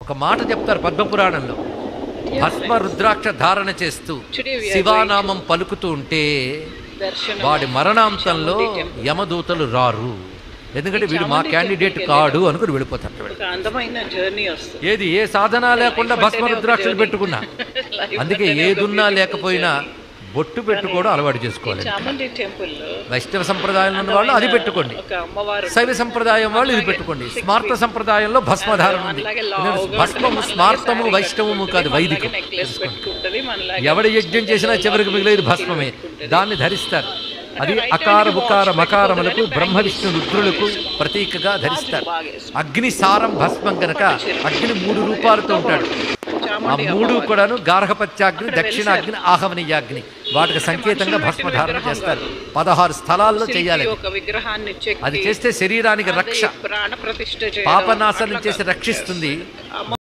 ఒక మాట చెప్తారు పద్మపురాణంలో, భస్మ రుద్రాక్ష ధారణ చేస్తూ శివానామం పలుకుతూ ఉంటే వాడి మరణాంతంలో యమదూతలు రారు. ఎందుకంటే వీడు మా క్యాండిడేట్ కాడు అనుకుని వెళ్ళిపోతారు. ఏది ఏ సాధన లేకుండా భస్మ రుద్రాక్షలు పెట్టుకున్నా, అందుకే ఏదున్నా లేకపోయినా బొట్టు పెట్టుకోవడం అలవాటు చేసుకోవాలి. వైష్ణవ సంప్రదాయంలో ఉన్న వాళ్ళు అది పెట్టుకోండి, శైవ సంప్రదాయం వాళ్ళు ఇది పెట్టుకోండి. స్మార్త సంప్రదాయంలో భస్మధారణ ఉంది. భస్మము స్మార్తము వైష్ణవము కాదు, వైదికం. ఎవడి యజ్ఞం చేసినా చివరికి మిగిలేదు భస్మమే, దాన్ని ధరిస్తారు. అది అకార ఉకార మకారములకు బ్రహ్మ విష్ణు రుద్రులకు ప్రతీకగా ధరిస్తారు. అగ్ని సారం భస్మం కనుక అగ్ని 3 రూపాలతో ఉంటాడు. ఆ 3 కూడాను గార్హపత్యాగ్ని, దక్షిణాగ్ని, ఆహవనీయాగ్ని, వాటికి సంకేతంగా భస్మధారణ చేస్తారు. 16 స్థలాల్లో చేయాలి. అది చేస్తే శరీరానికి రక్ష, పాపనాశనం చేసి రక్షిస్తుంది.